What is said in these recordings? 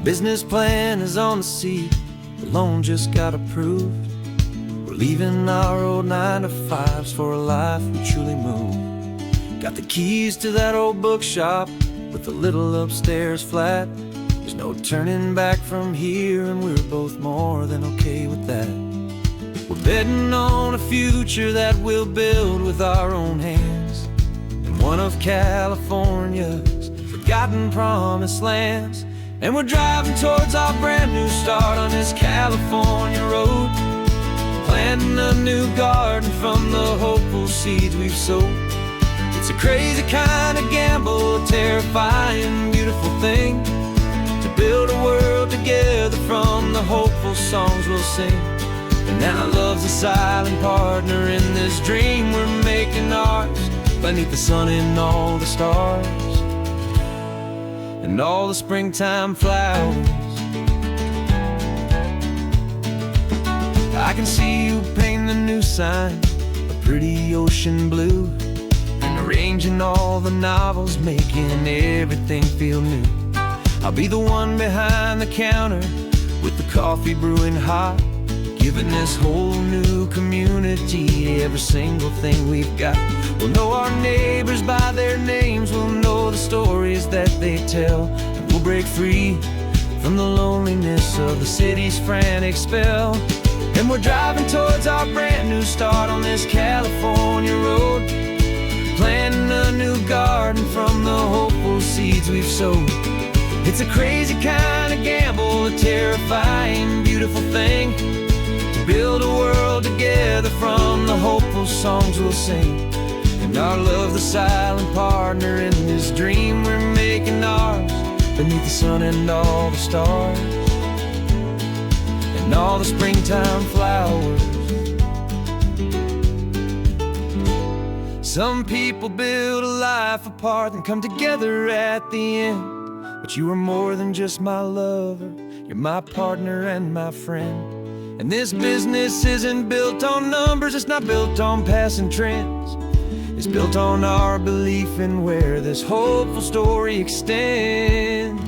business plan is on the seat, the loan just got approved. We're leaving our old 9-to-5s for a life we truly move. Got the keys to that old bookshop with the little upstairs flat. There's no turning back from here, and we're both more than okay with that. We're betting on a future that we'll build with our own hands, in one of California's forgotten promised lands. And we're driving towards our brand new start on this California road, planting a new garden from the hopeful seeds we've sowed. It's a crazy kind of gamble, a terrifying, beautiful thing, to build a world together from the hopeful songs we'll sing. And now love's a silent partner in this dream we're making ours, beneath the sun and all the stars and all the springtime flowers. I can see you painting the new sign a pretty ocean blue, and arranging all the novels, making everything feel new. I'll be the one behind the counter with the coffee brewing hot, giving this whole new community every single thing we've got. We'll know our neighbors by their names, we'll know the stories that they tell, and we'll break free from the loneliness of the city's frantic spell. And we're driving towards our brand new start on this California road, planting a new garden from the hopeful seeds we've sowed. It's a crazy kind of gamble, a terrifying, beautiful thing, to build a world together from the hopeful songs we'll sing. And our love's the silent partner in this dream we're making ours, beneath the sun and all the stars and all the springtime flowers. Some people build a life apart and come together at the end, but you are more than just my lover, you're my partner and my friend. And this business isn't built on numbers, it's not built on passing trends. It's built on our belief in where this hopeful story extends.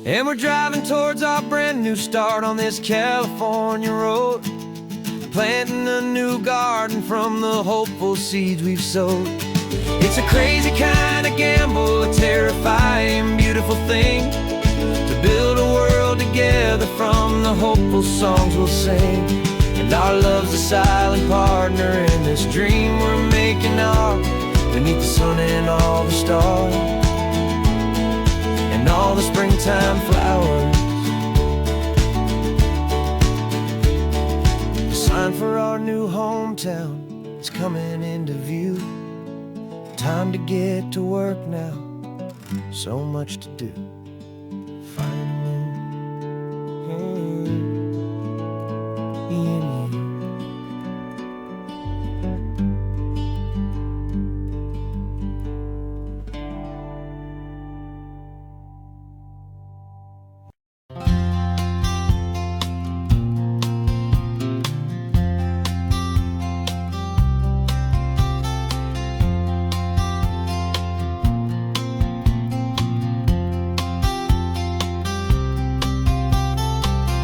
And we're driving towards our brand new start on this California road, planting a new garden from the hopeful seeds we've sowed. It's a crazy kind of gamble, a terrifying, beautiful thing, to build a world together from the hopeful songs we'll sing. And our love's a silent partner in this dream we're making ours, beneath the sun and all the stars and all the springtime flowers. The sign for our new hometown is coming into view. Time to get to work now, so much to do.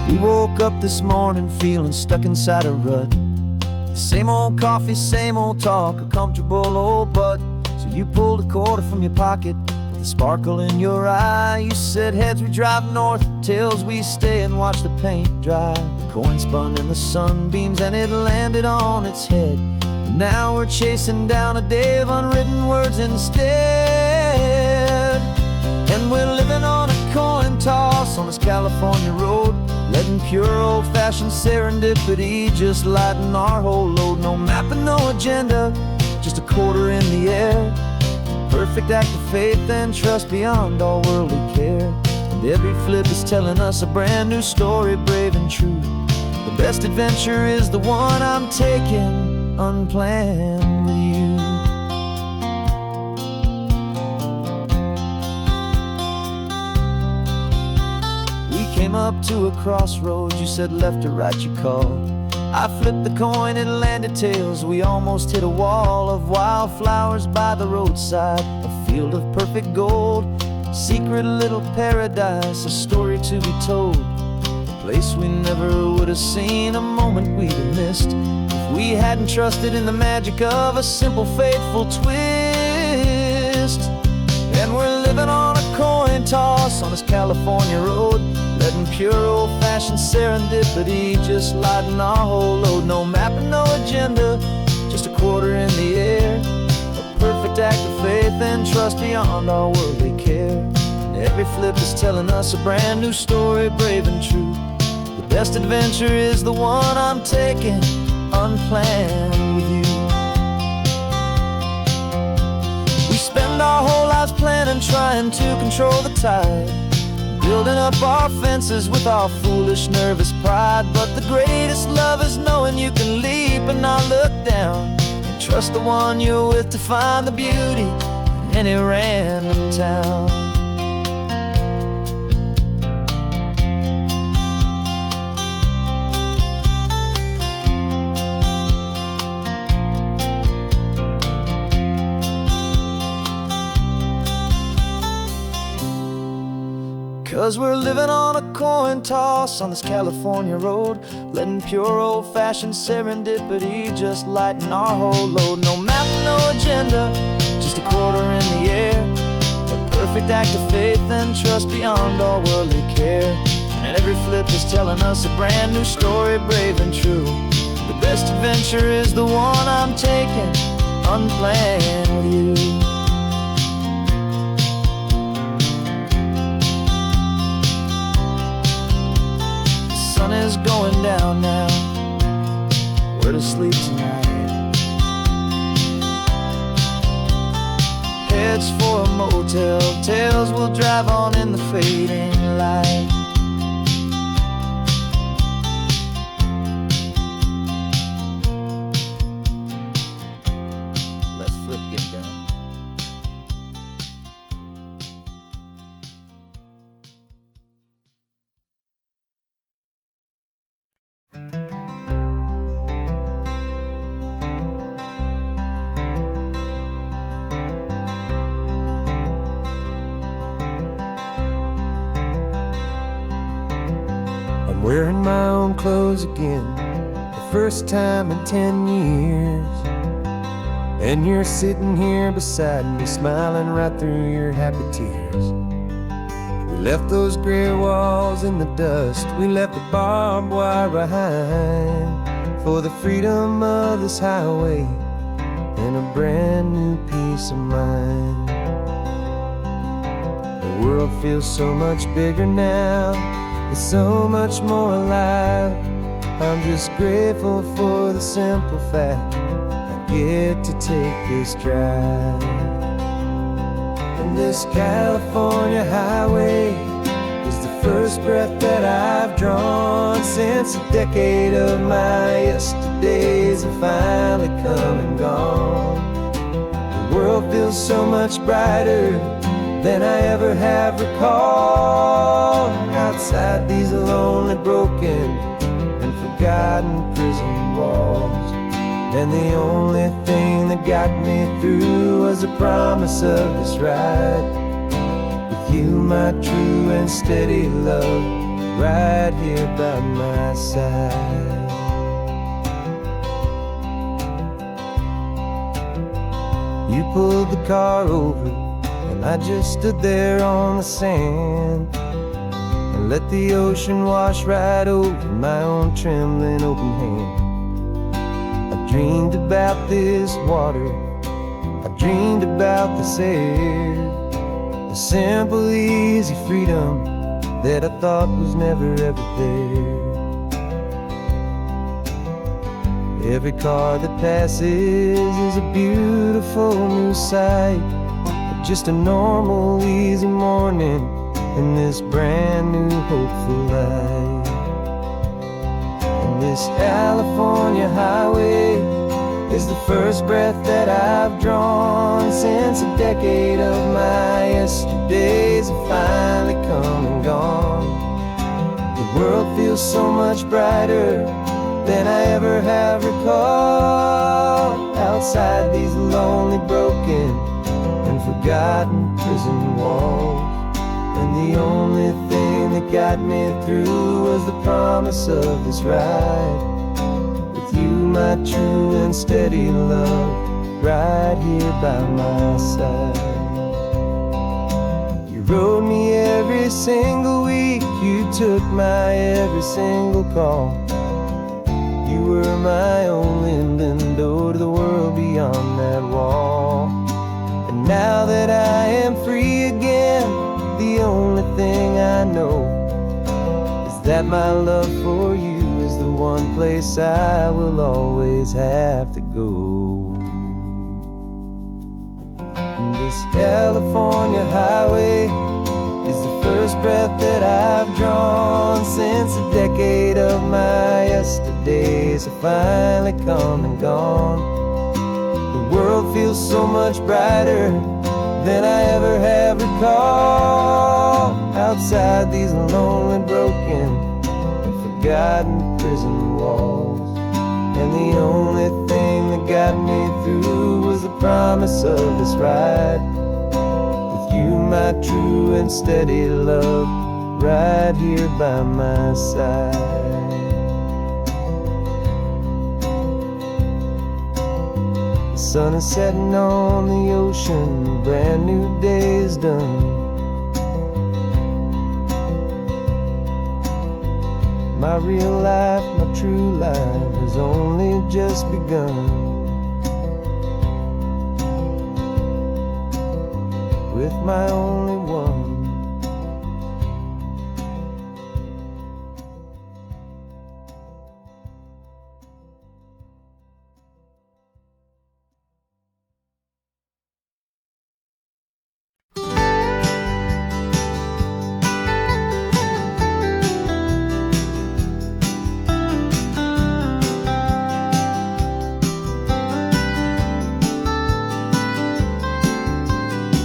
We woke up this morning feeling stuck inside a rut. Same old coffee, same old talk, a comfortable old butt. So you pulled a quarter from your pocket with a sparkle in your eye. You said heads we drive north, tails we stay and watch the paint dry. The coin spun in the sunbeams and it landed on its head. And now we're chasing down a day of unwritten words instead. And we're living on a coin toss on this California road, letting pure old-fashioned serendipity just lighten our whole load. No map and no agenda, just a quarter in the air. Perfect act of faith and trust beyond all worldly care. And every flip is telling us a brand new story, brave and true. The best adventure is the one I'm taking unplanned with you. Came up to a crossroads, you said left or right you called. I flipped the coin, it landed tails. We almost hit a wall of wildflowers by the roadside, a field of perfect gold. secret little paradise, a story to be told, a place we never would have seen, a moment we'd have missed if we hadn't trusted in the magic of a simple, faithful twist. And we're living on a coin toss on this California road, letting pure old-fashioned serendipity just lighten our whole load. No map and no agenda, just a quarter in the air, a perfect act of faith and trust beyond our worldly care. And every flip is telling us a brand new story, brave and true. The best adventure is the one I'm taking, unplanned with you. We spend our whole lives planning, trying to control the tide, building up our fences with our foolish, nervous pride. But the greatest love is knowing you can leap and not look down, and trust the one you're with to find the beauty in any random town. 'Cause we're living on a coin toss on this California road, letting pure old-fashioned serendipity just lighten our whole load. No map, no agenda, just a quarter in the air, a perfect act of faith and trust beyond all worldly care. And every flip is telling us a brand new story, brave and true. The best adventure is the one I'm taking, unplanned with you. The sun is going down now, we're to sleep tonight. Heads for a motel, tails will drive on in the fading light. Let's flip get down. Wearing my own clothes again, the first time in 10 years. And you're sitting here beside me, smiling right through your happy tears. We left those gray walls in the dust, we left the barbed wire behind, for the freedom of this highway and a brand new peace of mind. The world feels so much bigger now, it's so much more alive. I'm just grateful for the simple fact I get to take this drive. And this California highway is the first breath that I've drawn since a decade of my yesterdays have finally come and gone. The world feels so much brighter than I ever have recalled. Outside these lonely, broken, and forgotten prison walls. And the only thing that got me through was the promise of this ride with you, my true and steady love, right here by my side. You pulled the car over, and I just stood there on the sand and let the ocean wash right over my own trembling open hand. I dreamed about this water, I dreamed about this air, the simple, easy freedom that I thought was never ever there. Every car that passes is a beautiful new sight, just a normal, easy morning in this brand new, hopeful life. And this California highway is the first breath that I've drawn since a decade of my yesterdays have finally come and gone. The world feels so much brighter than I ever have recalled. Outside these lonely, broken, and forgotten prison walls. And the only thing that got me through was the promise of this ride. With you, my true and steady love, right here by my side. You rode me every single week, you took my every single call. You were my only window to the world beyond that wall. And now that I am free again, the only thing I know is that my love for you is the one place I will always have to go. And this California highway is the first breath that I've drawn since a decade of my yesterdays have finally come and gone. The world feels so much brighter than I ever have recalled. Outside these lonely, broken, and forgotten prison walls. And the only thing that got me through was the promise of this ride. With you, my true and steady love, right here by my side. The sun is setting on the ocean, a brand new day is done. My real life, my true life has only just begun. With my only one.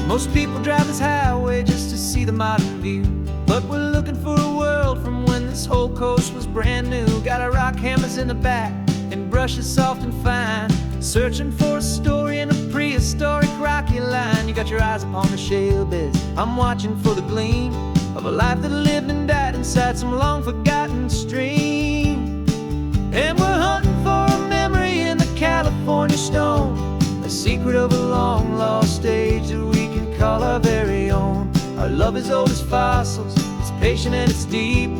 Most people drive this highway just to see the modern view, but we're looking for a world from when this whole coast was brand new. Got our rock hammers in the back and brushes soft and fine, searching for a story in a prehistoric rocky line. You got your eyes upon the shale beds, I'm watching for the gleam of a life that lived and died inside some long forgotten stream. And we're hunting for a memory in the California stone, a secret of a long lost age that we can call our very own. Our love is old as fossils, it's patient and it's deep,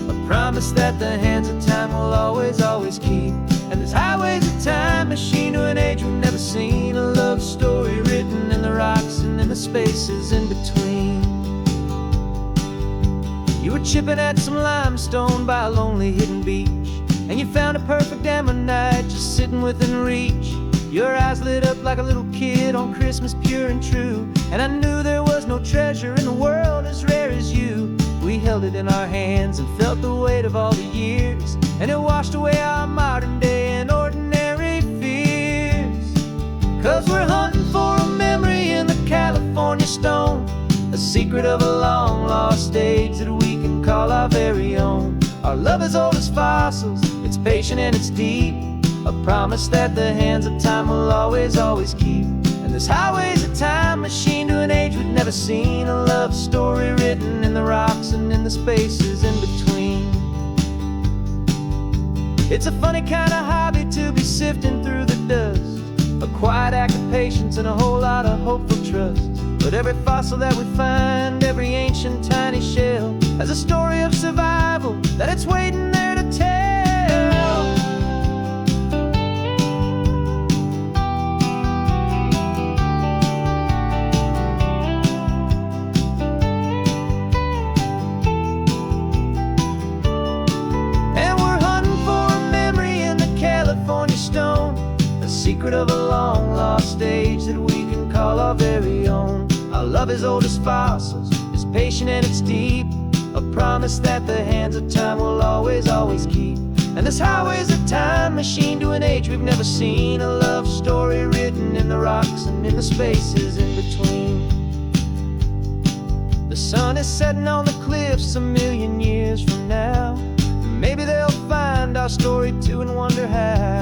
a promise that the hands of time will always, always keep. And this highway's a time machine to an age we've never seen, a love story written in the rocks and in the spaces in between. You were chipping at some limestone by a lonely hidden beach, and you found a perfect ammonite just sitting within reach. Your eyes lit up like a little kid on Christmas, pure and true, and I knew there was no treasure in the world as rare as you. We held it in our hands and felt the weight of all the years, and it washed away our modern day and ordinary fears. 'Cause we're hunting for a memory in the California stone, a secret of a long lost age that we can call our very own. Our love is old as fossils, it's patient and it's deep, a promise that the hands of time will always, always keep. And this highway's a time machine to an age we've never seen, a love story written in the rocks and in the spaces in between. It's a funny kind of hobby to be sifting through the dust, a quiet act of patience and a whole lot of hopeful trust. But every fossil that we find, every ancient tiny shell, has a story of survival that it's waiting there to tell. Secret of a long lost age that we can call our very own. Our love is old as fossils, it's patient and it's deep, a promise that the hands of time will always, always keep. And this highway's a time machine to an age we've never seen, a love story written in the rocks and in the spaces in between. The sun is setting on the cliffs a million years from now, maybe they'll find our story too and wonder how.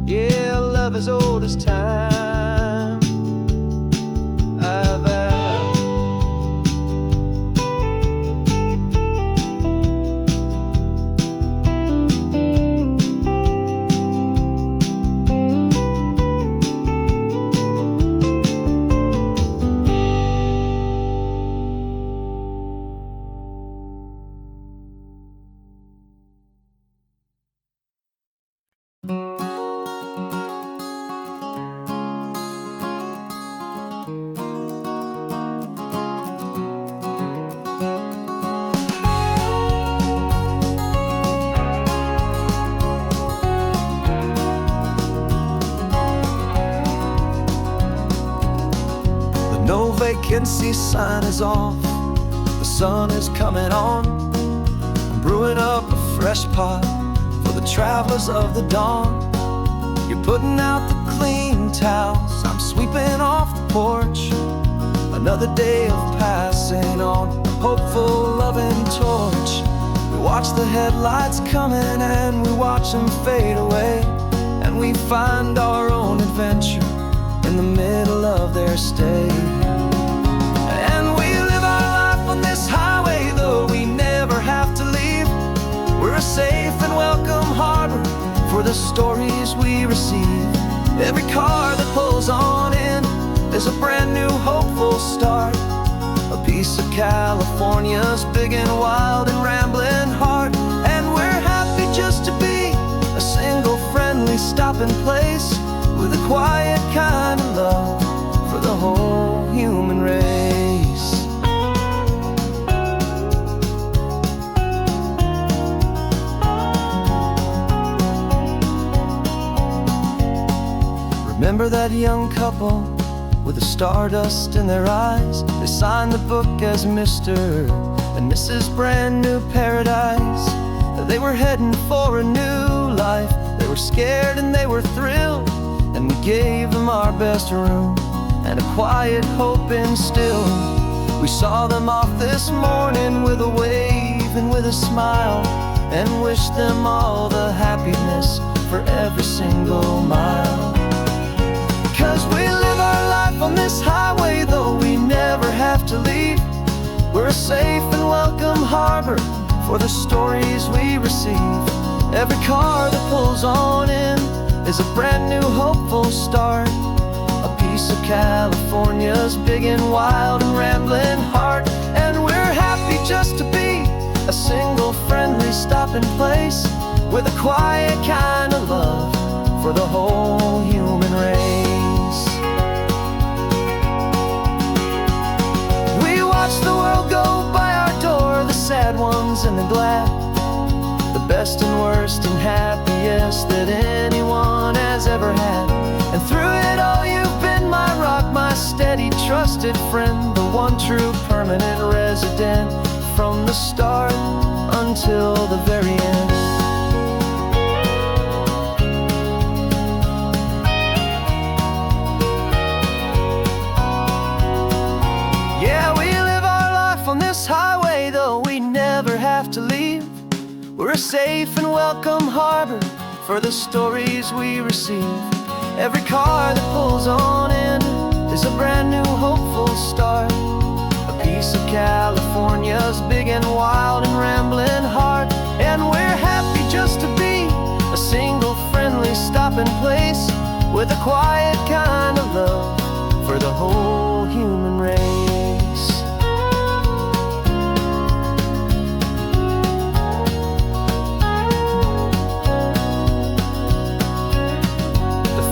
Yeah, love as old as time, I vow. vacancy sign is off. The sun is coming on. I'm brewing up a fresh pot for the travelers of the dawn. You're putting out the clean towels, I'm sweeping off the porch. Another day of passing on a hopeful, loving torch. We watch the headlights coming and we watch them fade away, and we find our own adventure in the middle of their stay. And we live our life on this highway, though we never have to leave. We're a safe and welcome harbor for the stories we receive. Every car that pulls on in is a brand new hopeful start. A piece of California's big and wild and rambling heart. And we're happy just to be a single friendly stopping place, with a quiet kind of love for the whole human race. Remember that young couple with the stardust in their eyes? They signed the book as Mr. and Mrs. Brand New Paradise. They were heading for a new life. They were scared and they were thrilled, and we gave them our best room and a quiet hope instilled. We saw them off this morning with a wave and with a smile, and wished them all the happiness for every single mile. 'Cause we live our life on this highway, though we never have to leave. We're a safe and welcome harbor for the stories we receive. Every car that pulls on in is a brand new hopeful start. A piece of California's big and wild and rambling heart. And we're happy just to be a single friendly stopping place, with a quiet kind of love for the whole human race. We watch the world go by our door, the sad ones and the glad, the best and worst and happiest that anyone has ever had. And through it all you've been my rock, my steady trusted friend, the one true permanent resident, from the start until the very end. Yeah, we live our life on this highway, though we never have to leave. We're a safe and welcome harbor for the stories we receive. Every car that pulls on in is a brand new hopeful start. A piece of California's big and wild and rambling heart. And we're happy just to be a single friendly stopping place, with a quiet kind of love for the whole human race.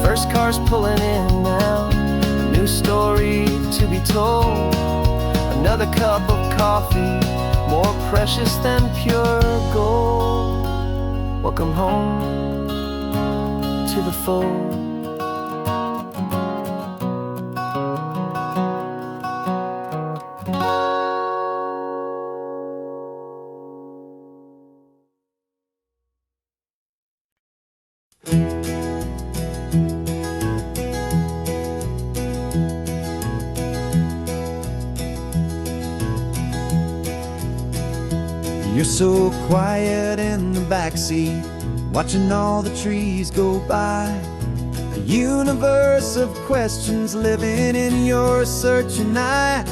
First car's pulling in now, a new story to be told. Another cup of coffee, more precious than pure gold. Welcome home to the fold. You're so quiet in the backseat, watching all the trees go by. A universe of questions living in your searching eye.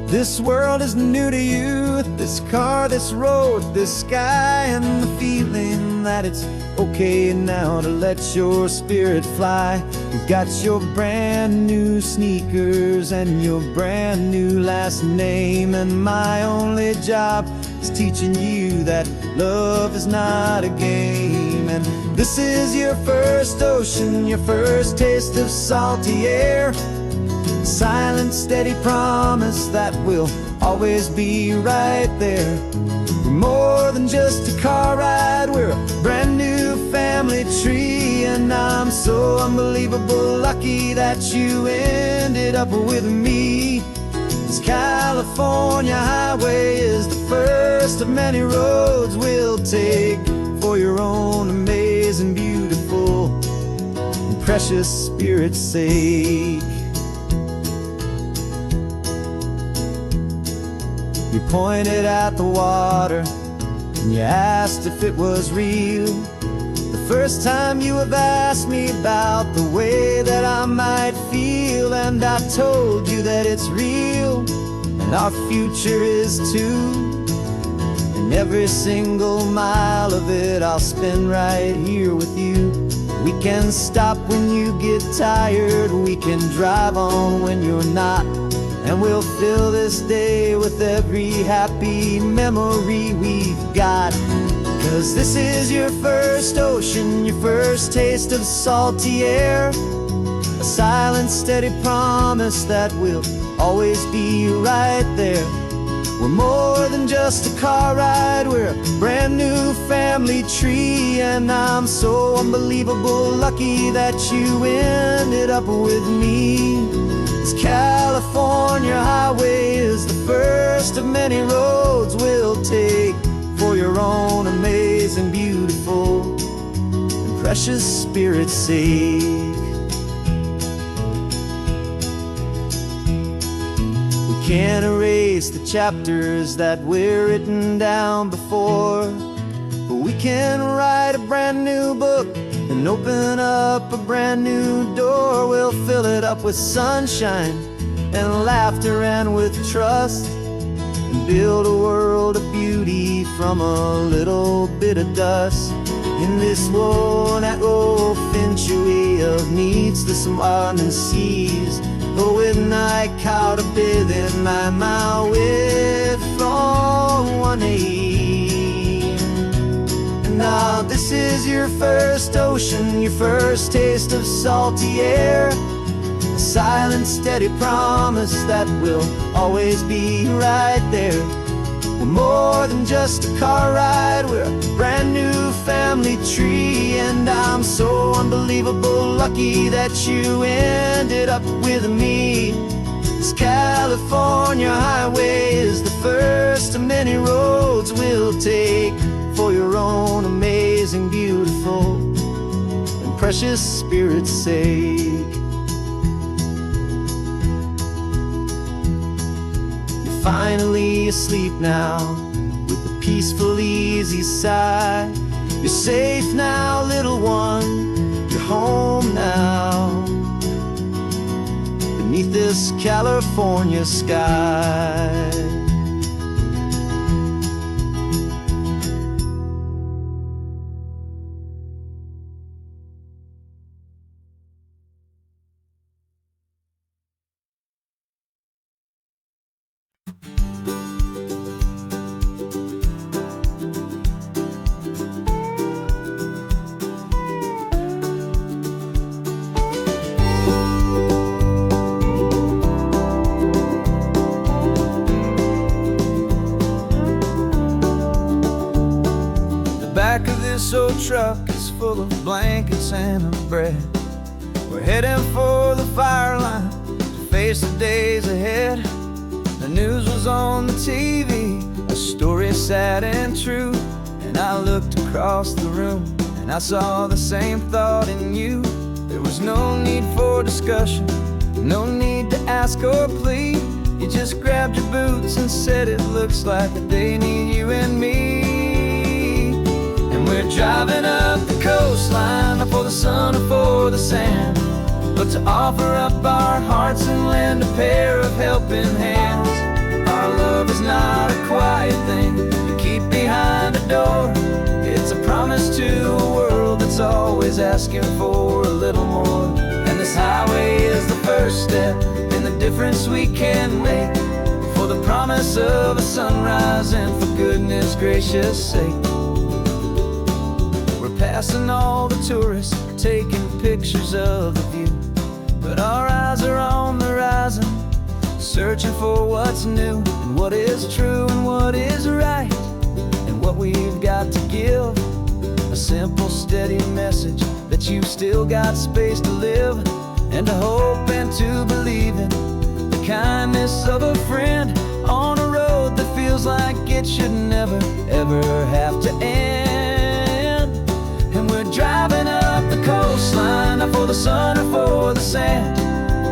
This world is new to you, this car, this road, this sky, and the feeling that it's okay now to let your spirit fly. You've got your brand new sneakers and your brand new last name, and my only job is teaching you that love is not a game. And this is your first ocean, your first taste of salty air. Silent, steady promise that we'll always be right there. We're more than just a car ride, we're a brand new family tree, and I'm so unbelievable lucky that you ended up with me. This California highway is the first of many roads we'll take for your own amazing, beautiful, and precious Spirit's sake. You pointed at the water and you asked if it was real. The first time you have asked me about the way that I might feel, and I told you that it's real and our future is too. And every single mile of it I'll spend right here with you. We can stop when you get tired, we can drive on when you're not, and we'll fill this day with every happy memory we've got. 'Cause this is your first ocean, your first taste of salty air, a silent, steady promise that we'll always be right there. We're more than just a car ride, we're a brand new family tree. And I'm so unbelievable lucky that you ended up with me. This California highway is the first of many roads we'll take for your own amazing, beautiful, and precious Spirit's sake. We can't erase the chapters that we're written down before, but we can write a brand new book and open up a brand new door. We'll fill it up with sunshine and laughter and with trust, and build a world of beauty from a little bit of dust. In this world that finchuí of needs the smarten seas, but with night caught a bit in my mouth with from one aim. And now this is your first ocean, your first taste of salty air, a silent, steady promise that we'll always be right there. We're more than just a car ride, we're a brand new family tree. And I'm so unbelievable lucky that you ended up with me. This California highway is the first of many roads we'll take for your own amazing, beautiful, and precious Spirit's sake. You're finally asleep now with a peaceful, easy sigh. You're safe now, little one, you're home now, beneath this California sky. Back of this old truck is full of blankets and of bread. We're heading for the fire line to face the days ahead. The news was on the TV, a story sad and true, and I looked across the room and I saw the same thought in you. There was no need for discussion, no need to ask or plead. You just grabbed your boots and said it looks like a day need you and me. We're driving up the coastline, not for the sun or for the sand, but to offer up our hearts and lend a pair of helping hands. Our love is not a quiet thing you keep behind a door. It's a promise to a world that's always asking for a little more. And this highway is the first step in the difference we can make, for the promise of a sunrise and for goodness gracious sake. Passing all the tourists, taking pictures of the view, but our eyes are on the horizon, searching for what's new and what is true and what is right, and what we've got to give. A simple, steady message that that you've still got space to live, and to hope and to believe in the kindness of a friend on a road that feels like it should never, ever have to end. And we're driving up the coastline, not for the sun or for the sand,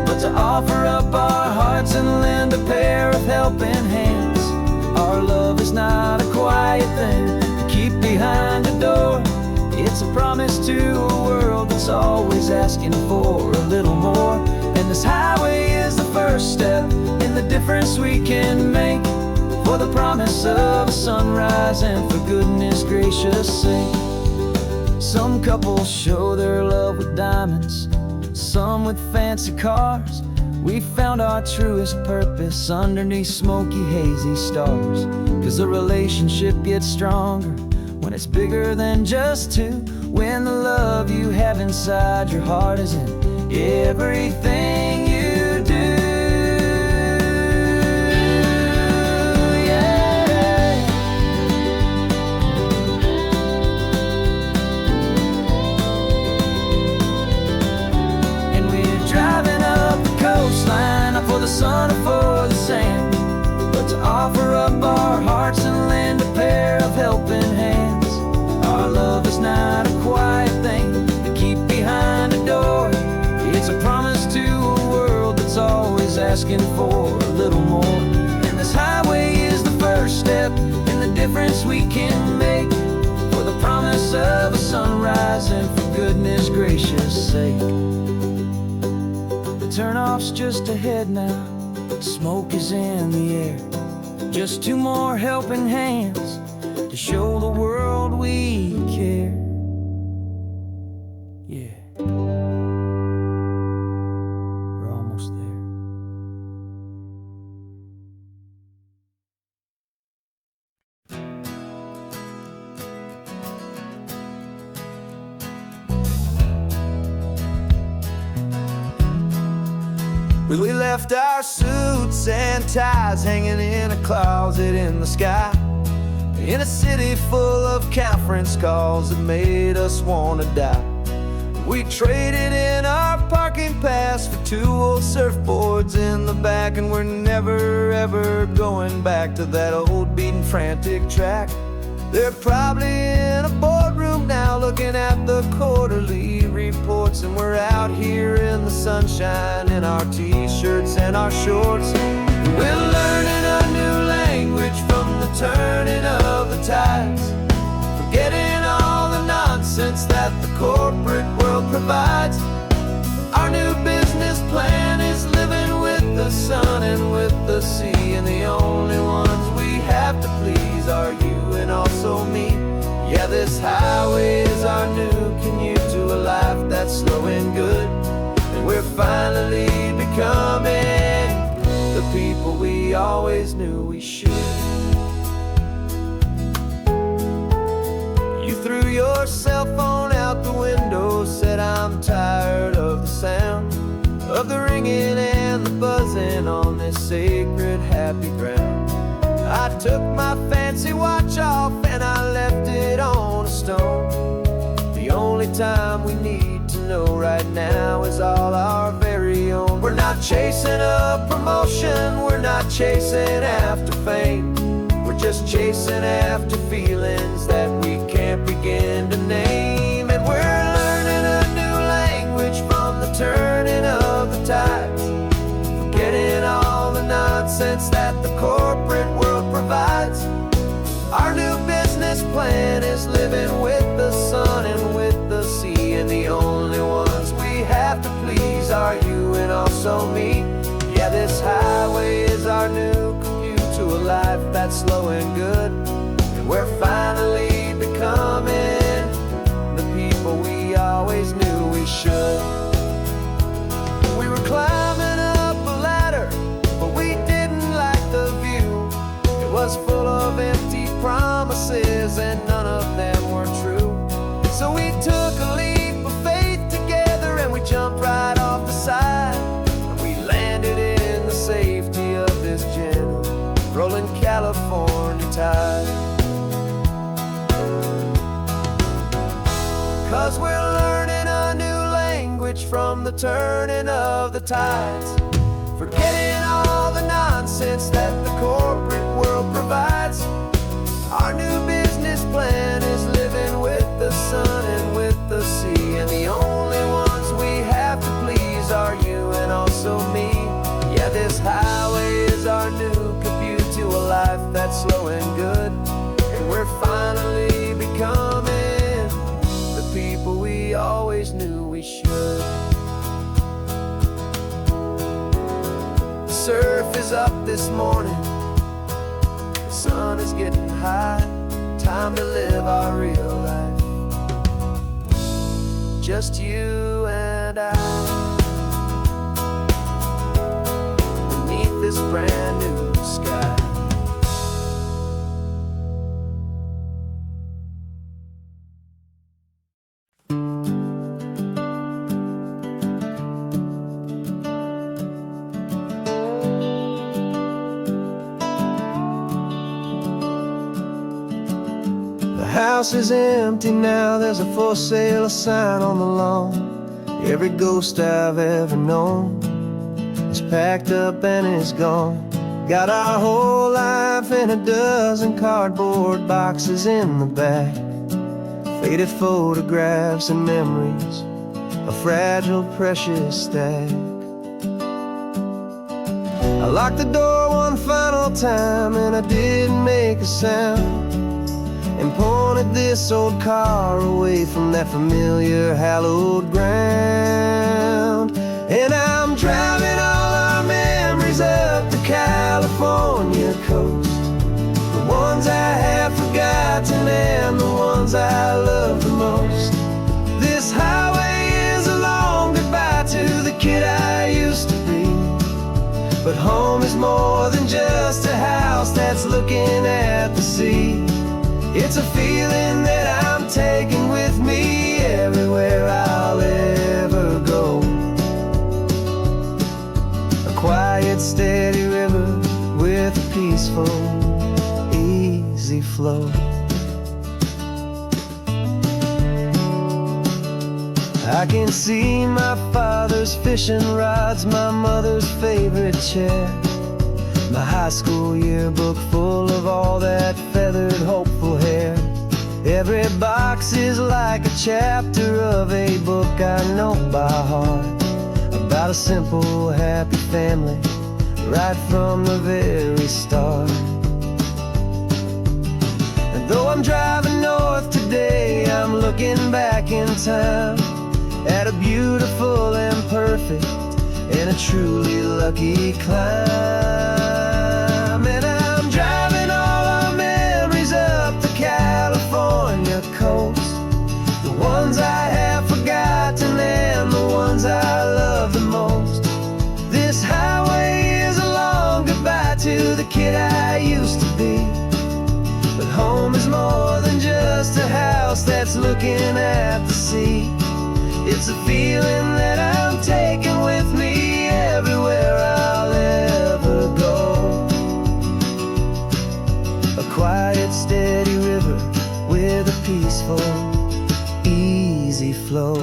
but to offer up our hearts and lend a pair of helping hands. Our love is not a quiet thing to keep behind a door. It's a promise to a world that's always asking for a little more. And this highway is the first step in the difference we can make, for the promise of a sunrise and for goodness gracious sake. Some couples show their love with diamonds, some with fancy cars. We found our truest purpose underneath smoky, hazy stars. 'Cause a relationship gets stronger when it's bigger than just two, when the love you have inside your heart is in everything you do. Yeah. And we're driving up the coastline, not for the sun or for the sand, but to offer up our hearts and lend a pair of helping hands. Our love is not a quiet thing to keep behind a door. It's a promise to a world that's always asking for a little more. And this highway is the first step in the difference we can make, for the promise of a sunrise and for goodness gracious sake. The turnoff's just ahead now, smoke is in the air. Just two more helping hands to show the world we care. Yeah, we're almost there. Well, we left our suits and ties hanging in a closet in the sky, in a city full of conference calls that made us wanna die. We traded in our parking pass for two old surfboards in the back, and we're never ever going back to that old beaten frantic track. They're probably in a boardroom now looking at the quarterly reports, and we're out here in the sunshine in our t-shirts and our shorts. We're learning a new language from the turning of the tides, forgetting all the nonsense that the corporate world provides. Our new business plan is living with the sun and with the sea, and the only ones we have to please are you and also me. Yeah, this highway is our new commute to a life that's slow and good, and we're finally becoming the people we always knew we should. You threw your cell phone out the window, said I'm tired of the sound of the ringing and the buzzing on this sacred happy ground. I took my fancy watch off and I left it on a stone. The only time we need to know right now is all our very own. We're not chasing a promotion, we're not chasing after fame, we're just chasing after feelings that we can't begin to name. And we're learning a new language from the turning of the tides, forgetting all the nonsense that the corporate world provides. Our new business plan is living with the sun and with the sea, and the only ones we have to please are you and also me. Yeah, this highway is our new commute to a life that's slow and good, and we're finally becoming the people we always knew we should. We were climbing up a ladder, but we didn't like the view. It was full of empty promises and none of them were true. So we took a leap of faith together and we jumped right off the side, and we landed in the safety of this gentle rolling California tide. 'Cause we're learning a switch from the turning of the tides. Forgetting all the nonsense that the corporate world provides. Our new business plan is living with the sun and with the sea, and the only ones we have to please are you and also me. Yeah, this highway is our new commute to a life that's slow and good, and we're finally becoming the people we always knew we should. The surf is up this morning, the sun is getting high. Time to live our real life, just you and I, beneath this brand new sky. The house is empty now, there's a for sale sign on the lawn. Every ghost I've ever known is packed up and is gone. Got our whole life in a dozen cardboard boxes in the back. Faded photographs and memories, a fragile, precious stack. I locked the door one final time and I didn't make a sound, and pointed this old car away from that familiar hallowed ground. And I'm driving all our memories up the California coast, the ones I have forgotten and the ones I love the most. This highway is a long goodbye to the kid I used to be, but home is more than just a house that's looking at the sea. It's a feeling that I'm taking with me everywhere I'll ever go. A quiet, steady river with a peaceful, easy flow. I can see my father's fishing rods, my mother's favorite chair, my high school yearbook full of all that feathered, hopeful hair. Every box is like a chapter of a book I know by heart, about a simple, happy family right from the very start. And though I'm driving north today, I'm looking back in time at a beautiful and perfect and a truly lucky climb. And I'm driving all our memories up the California coast, the ones I have forgotten and the ones I love the most. This highway is a long goodbye to the kid I used to be, but home is more than just a house that's looking at the sea. It's a feeling that I'm taking with me everywhere I'll ever go. A quiet, steady river with a peaceful, easy flow.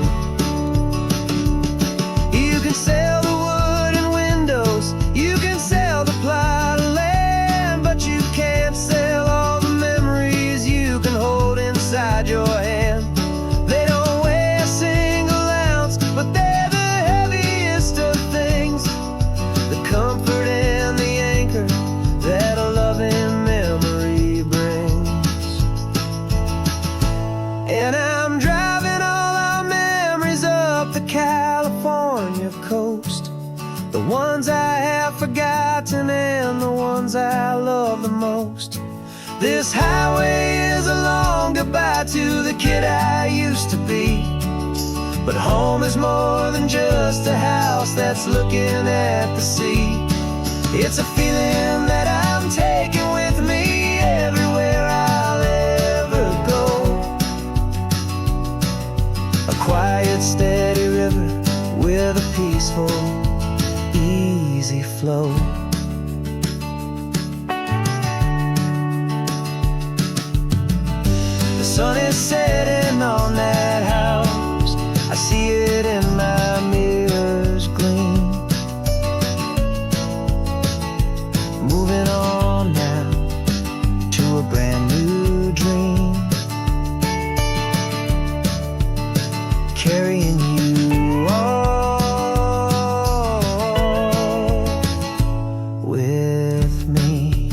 You can sell the wood and windows, you can sell the plot of land, but you can't sell all the memories you can hold inside your hand. They don't weigh a single ounce, but they're the heaviest of things, the comfort and the anchor that a loving memory brings. And I'm driving all our memories up the California coast, the ones I have forgotten and the ones I love the most. This highway is a long goodbye to the kid I used to be, but home is more than just a house that's looking at the sea. It's a feeling that I'm taking with me everywhere I'll ever go. A quiet, steady river with a peaceful, easy flow. The sun is setting on that house, I see it in my carrying you all with me.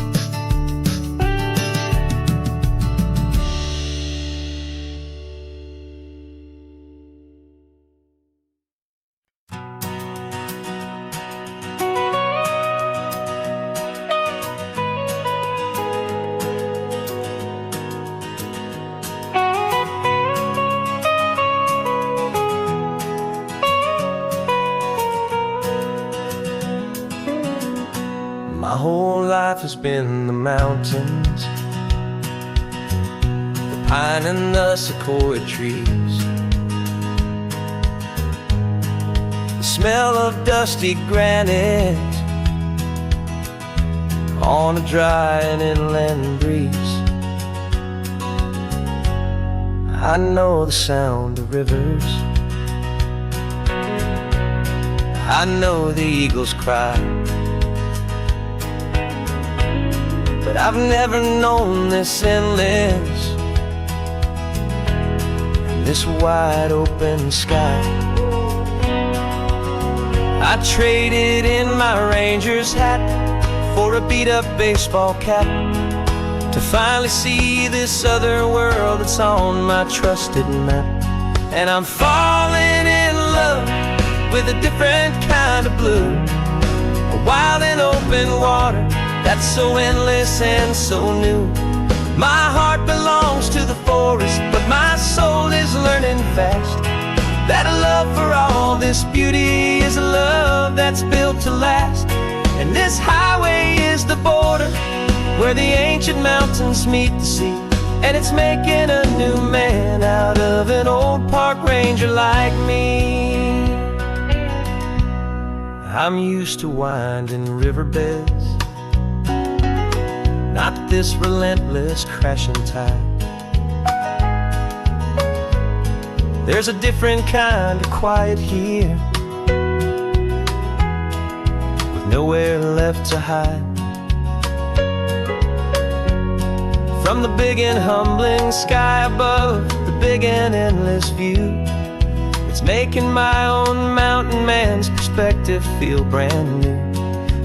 My whole life has been the mountains, the pine and the sequoia trees, the smell of dusty granite on a dry and inland breeze. I know the sound of rivers, I know the eagles cry, but I've never known this endless and this wide open sky. I traded in my ranger's hat for a beat-up baseball cap to finally see this other world that's on my trusted map. And I'm falling in love with a different kind of blue, a wild and open water that's so endless and so new. My heart belongs to the forest, but my soul is learning fast that a love for all this beauty is a love that's built to last. And this highway is the border where the ancient mountains meet the sea, and it's making a new man out of an old park ranger like me. I'm used to winding riverbeds, not this relentless crashing tide. There's a different kind of quiet here, with nowhere left to hide. From the big and humbling sky above, the big and endless view, it's making my own mountain man's perspective feel brand new.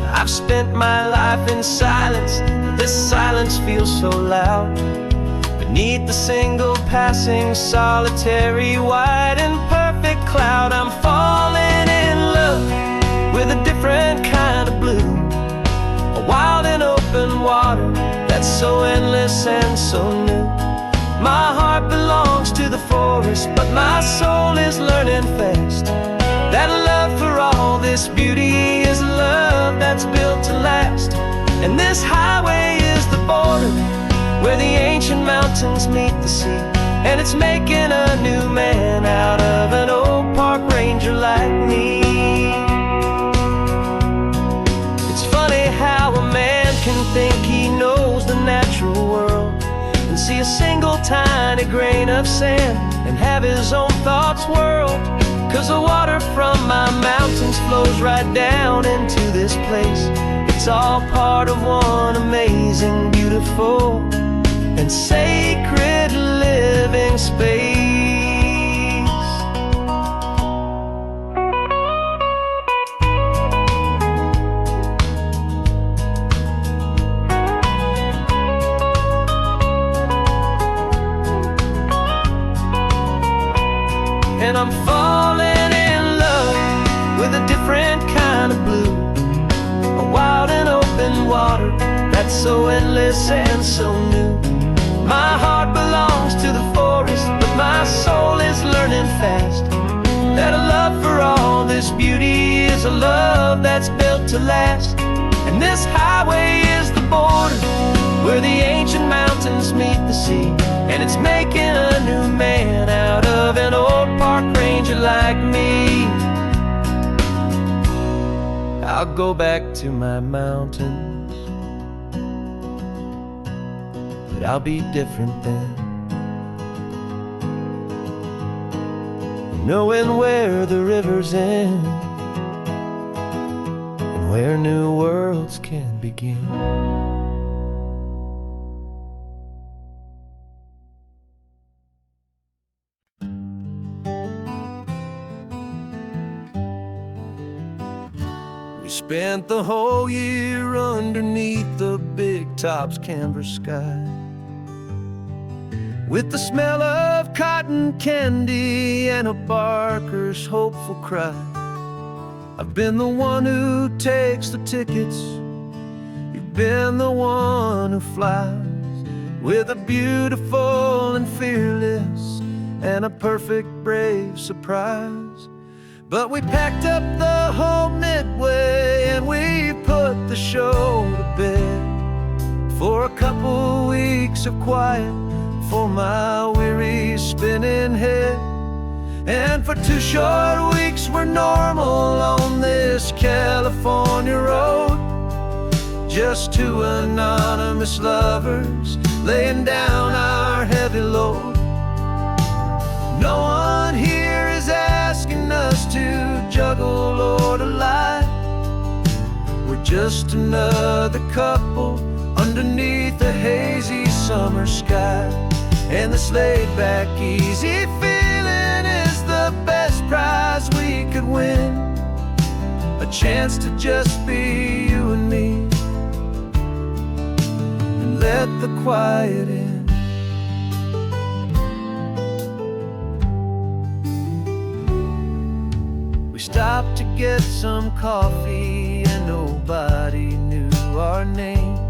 I've spent my life in silence, this silence feels so loud. Beneath the single passing solitary white and perfect cloud, I'm falling in love with a different kind of blue, a wild and open water that's so endless and so new. My heart belongs to the forest, but my soul is learning fast that a love for all this beauty is a love that's built to last. And this highway is the border where the ancient mountains meet the sea, and it's making a new man out of an old park ranger like me. It's funny how a man can think he knows the natural world and see a single tiny grain of sand and have his own thoughts whirled. 'Cause the water from my mountains flows right down into this place. It's all part of one amazing, beautiful, and sacred living space. And I'm falling in love with a different kind of blue, a wild and open water that's so endless and so new. My heart belongs to the forest, but my soul is learning fast that a love for all this beauty is a love that's built to last. And this highway is the border where the ancient mountains meet the sea, and it's making a new man out of an old park ranger like me. I'll go back to my mountains, but I'll be different then, knowing where the rivers end and where new worlds can begin. spent the whole year underneath the big top's canvas sky, with the smell of cotton candy and a barker's hopeful cry. I've been the one who takes the tickets, you've been the one who flies, with a beautiful and fearless and a perfect brave surprise. But we packed up the whole Midway and we put the show to bed, for a couple weeks of quiet for my weary spinning head. And for 2 short weeks we're normal on this California road, just 2 anonymous lovers laying down our heavy load. No one here is asking us to juggle or to lie. We're just another couple underneath the hazy summer sky. And this laid-back, easy feeling is the best prize we could win, a chance to just be you and me, and let the quiet in. We stopped to get some coffee and nobody knew our names.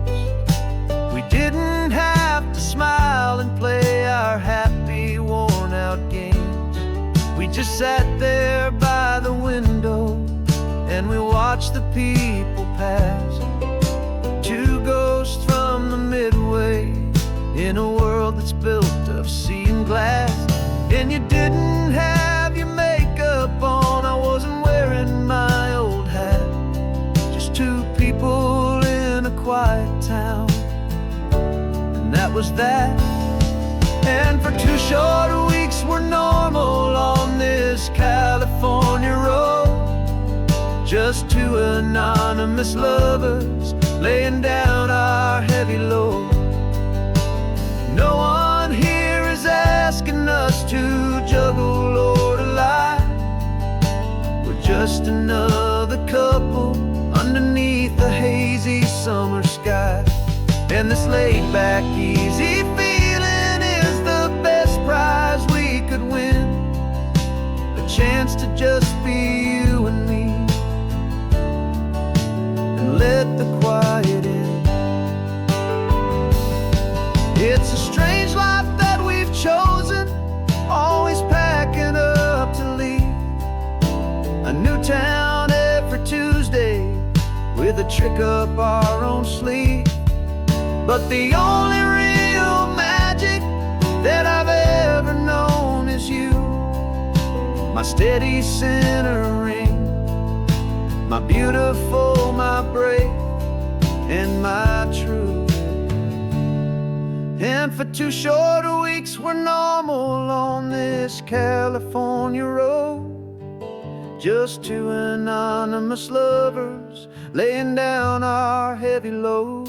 We didn't have to smile and play our happy, worn-out games. We just sat there by the window and we watched the people pass, 2 ghosts from the Midway in a world that's built of sea and glass. And you didn't have your makeup on, I wasn't wearing my old hat, just 2 people in a quiet town, and that was that. And for 2 short weeks we're normal on this California road, just 2 anonymous lovers laying down our heavy load. No one here is asking us to juggle or to lie. We're just another couple underneath the hazy summer sky. And this laid-back, easy feeling is the best prize we could win, a chance to just be you and me, and let the quiet in. It's a strange life that we've chosen, always packing up to leave a new town every Tuesday with a trick up our own sleeve. But the only real magic that I've ever known is you, my steady centering, my beautiful, my brave, and my true. And for 2 short weeks we're normal on this California road, just 2 anonymous lovers laying down our heavy load.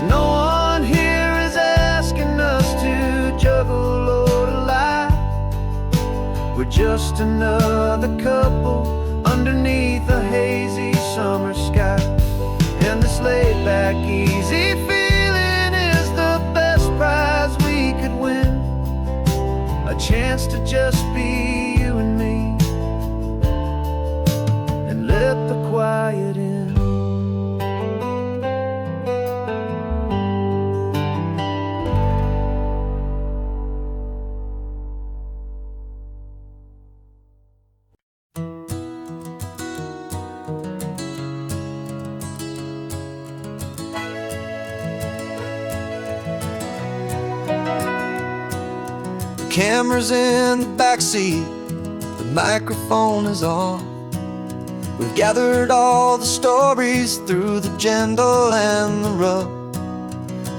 No one here is asking us to juggle or to lie. We're just another couple underneath a hazy summer sky. And this laid-back, easy feeling is the best prize we could win, a chance to just be you and me, and let the quiet in. Camera's in the backseat, the microphone is on. We've gathered all the stories through the gentle and the rough.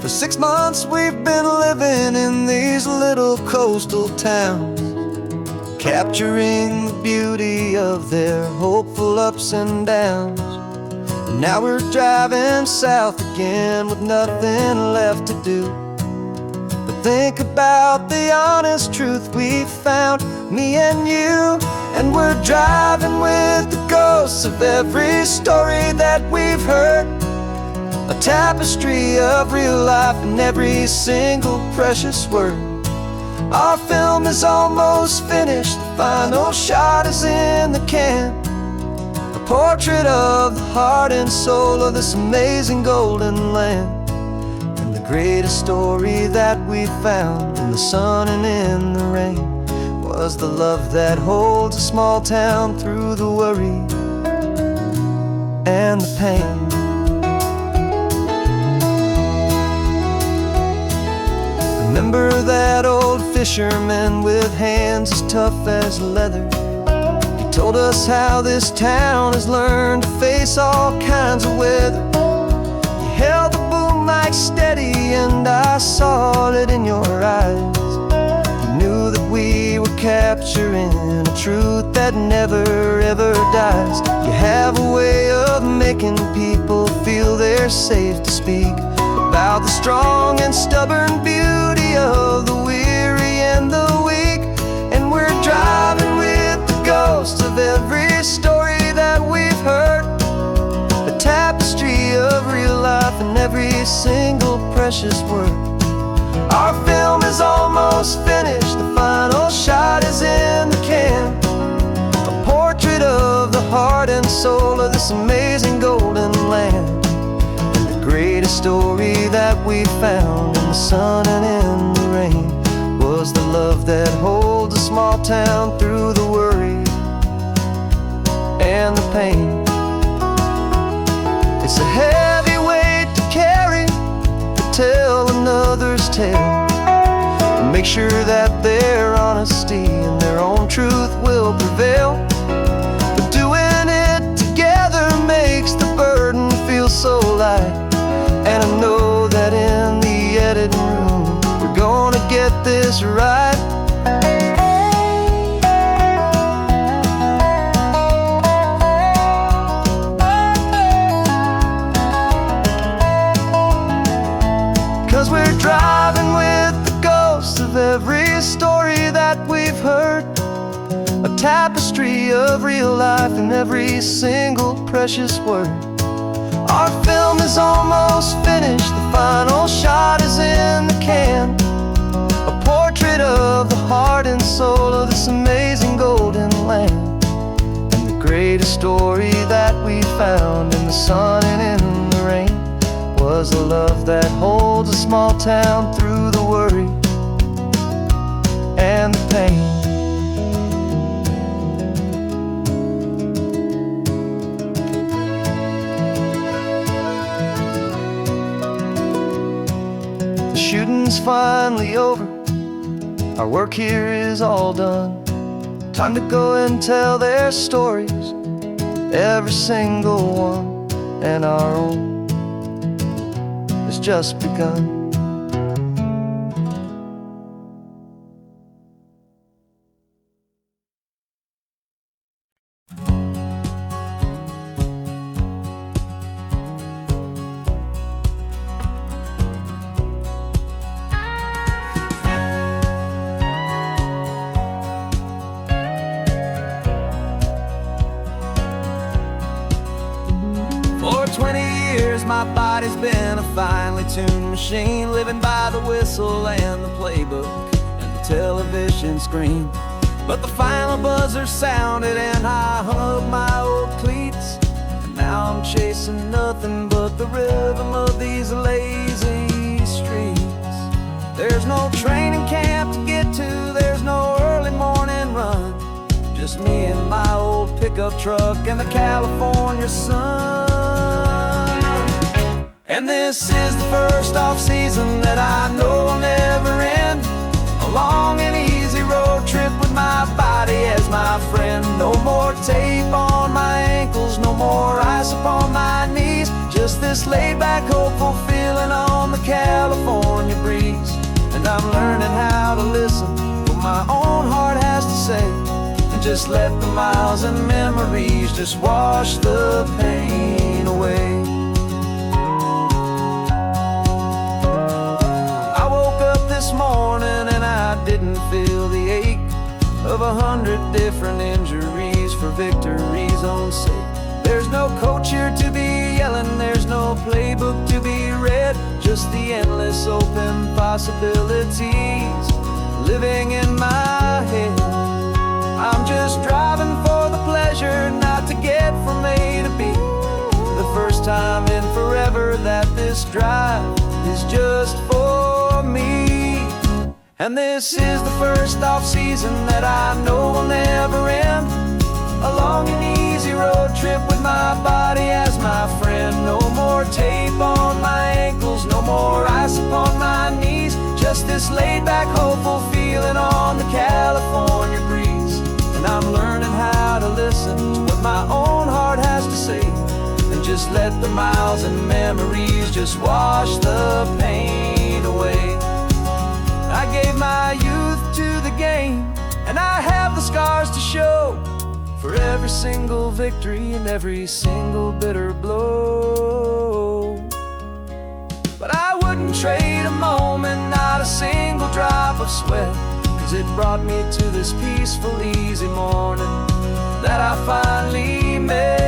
For 6 months we've been living in these little coastal towns, capturing the beauty of their hopeful ups and downs. And now we're driving south again with nothing left to do but Think about the honest truth we found, me and you. And we're driving with the ghosts of every story that we've heard. A tapestry of real life in every single precious word. Our film is almost finished, the final shot is in the can. A portrait of the heart and soul of this amazing golden land. And the greatest story that we found in the sun and in the rain was the love that holds a small town through the worry and the pain. Remember that old fisherman with hands as tough as leather? He told us how this town has learned to face all kinds of weather. You held the boom mic steady and I saw it in your eyes. You knew that we were capturing a truth that never ever dies. You have a way of making people feel they're safe to speak about the strong and stubborn beauty of the weary and the weak. And we're driving with the ghosts of every story that we've heard. A tapestry of real life in every single precious word. Our film is almost finished, the final shot is in the can. A portrait of the heart and soul of this amazing golden land. Greatest story that we found in the sun and in the rain was the love that holds a small town through the worry and the pain. It's a heavy weight to carry, to tell another's tale, and make sure that their honesty and their own truth will prevail. But doing it together makes the burden feel so light. And I know that in the editing room we're gonna get this right. 'Cause we're driving with the ghosts of every story that we've heard. A tapestry of real life in every single precious word. Our film is almost finished, the final shot is in the can. A portrait of the heart and soul of this amazing golden land. And the greatest story that we found in the sun and in the rain was a love that holds a small town through the worry and the pain. Shooting's finally over, our work here is all done. Time to go and tell their stories, every single one, and our own has just begun. For 20 years my body's been a finely tuned machine, living by the whistle and the playbook and the television screen. But the final buzzer sounded and I hung up my old cleats, and now I'm chasing nothing but the rhythm of these lazy streets. There's no training camp to get to, there's no early morning run, just me and my old pickup truck and the California sun. And this is the first off-season that I know will never end. A long and easy road trip with my body as my friend. No more tape on my ankles, no more ice upon my knees. Just this laid-back, hopeful feeling on the California breeze. And I'm learning how to listen what my own heart has to say, and just let the miles and memories just wash the pain away. This morning feel the ache of 100 different injuries for victory's own sake. There's no coach here to be yelling, there's no playbook to be read, just the endless open possibilities living in my head. I'm just driving for the pleasure, not to get from A to B. The first time in forever that this drive is just for me. And this is the first off-season that I know will never end. A long and easy road trip with my body as my friend. No more tape on my ankles, no more ice upon my knees. Just this laid-back, hopeful feeling on the California breeze. And I'm learning how to listen to what my own heart has to say, and just let the miles and memories just wash the pain away. I gave my youth to the game, and I have the scars to show for every single victory and every single bitter blow. But I wouldn't trade a moment, not a single drop of sweat, 'cause it brought me to this peaceful, easy morning that I finally met.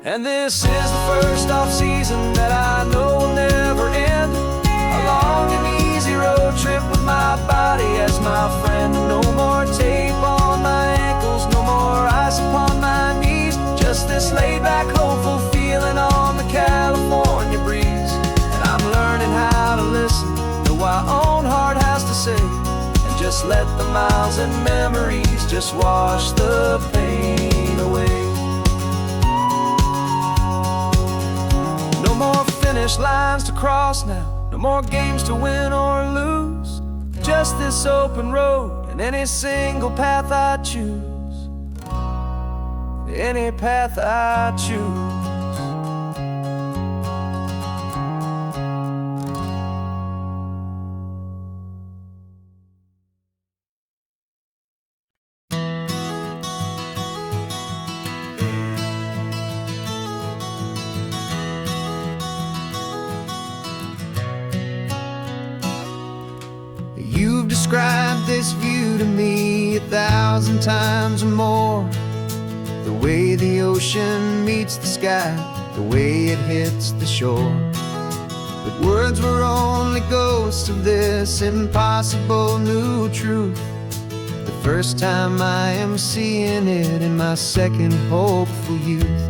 And this is the first off-season that I know will never end. A long and easy road trip with my body as my friend. No more tape on my ankles, no more ice upon my knees. Just this laid-back, hopeful feeling on the California breeze. And I'm learning how to listen to what my own heart has to say, and just let the miles and memories just wash the pain away. No more finish lines to cross now, no more games to win or lose. Just this open road and any single path I choose. Any path I choose. You've described this view to me 1,000 times or more. The way the ocean meets the sky, the way it hits the shore. But words were only ghosts of this impossible new truth. The first time I am seeing it in my second hopeful youth.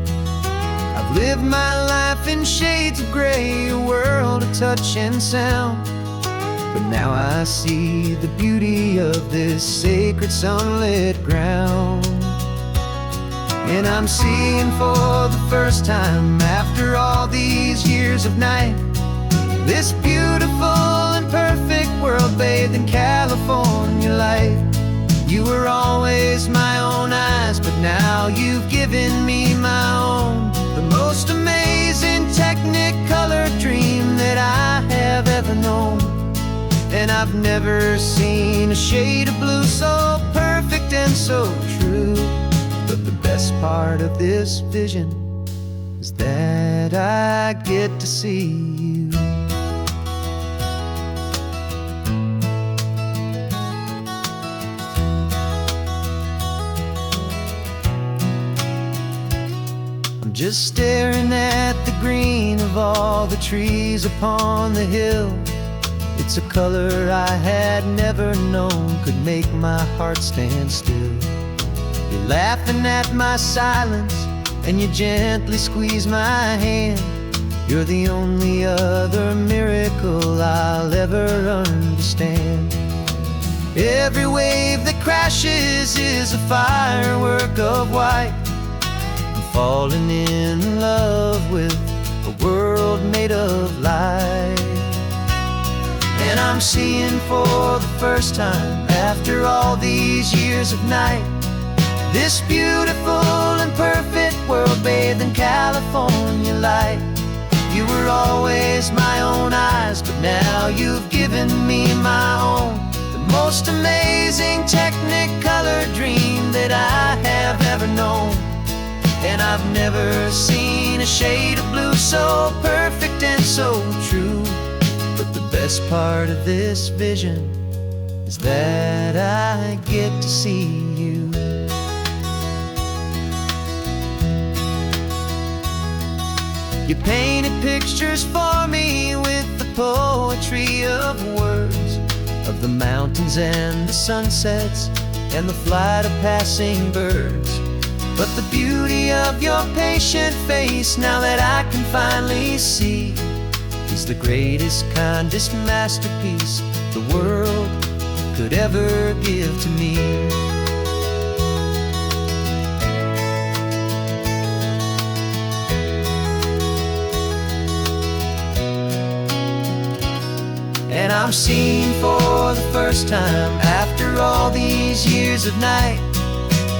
I've lived my life in shades of gray, a world of touch and sound. But now I see the beauty of this sacred sunlit ground. And I'm seeing for the first time after all these years of night, this beautiful and perfect world bathed in California light. You were always my own eyes, but now you've given me my own. The most amazing technicolor dream that I have ever known. And I've never seen a shade of blue so perfect and so true. But the best part of this vision is that I get to see you. I'm just staring at the green of all the trees upon the hill. It's a color I had never known could make my heart stand still. You're laughing at my silence, and you gently squeeze my hand. You're the only other miracle I'll ever understand. Every wave that crashes is a firework of white. I'm falling in love with a world made of light. And I'm seeing for the first time after all these years of night, this beautiful and perfect world bathed in California light. You were always my own eyes, but now you've given me my own. The most amazing technicolor dream that I have ever known. And I've never seen a shade of blue so perfect and so true. But the best part of this vision is that I get to see you. You painted pictures for me with the poetry of words, of the mountains and the sunsets and the flight of passing birds. But the beauty of your patient face, now that I can finally see, is the greatest, kindest masterpiece the world could ever give to me. And I'm seeing for the first time, after all these years of night,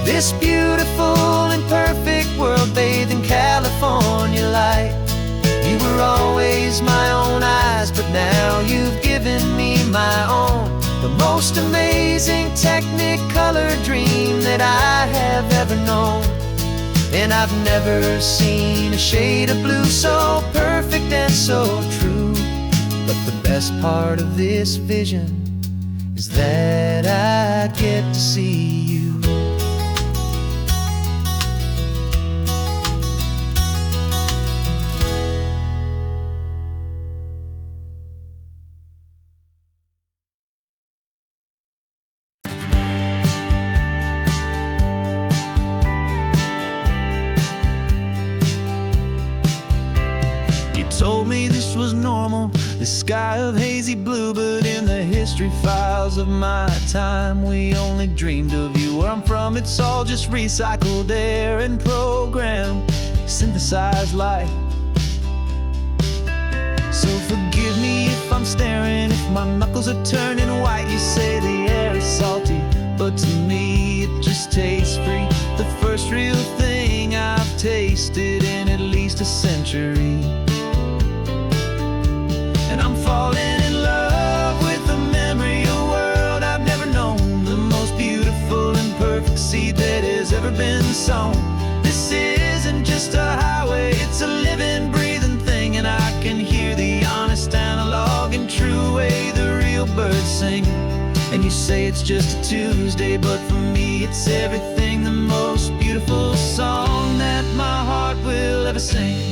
this beautiful and perfect world bathed in California light. You were always my own eyes, but now you've given me my own, the most amazing Technicolor dream that I have ever known. And I've never seen a shade of blue so perfect and so true. But the best part of this vision is that I get to see you. Told me this was normal, the sky of hazy blue, but in the history files of my time, we only dreamed of you. Where I'm from, it's all just recycled air and programmed, synthesized light. So forgive me if I'm staring, if my knuckles are turning white. You say the air is salty, but to me it just tastes free. The first real thing I've tasted in at least a century. And I'm falling in love with the memory of a world I've never known, the most beautiful and perfect seed that has ever been sown. This isn't just a highway, it's a living, breathing thing, and I can hear the honest, analog, and true way the real birds sing. And you say it's just a Tuesday, but for me it's everything, the most beautiful song that my heart will ever sing.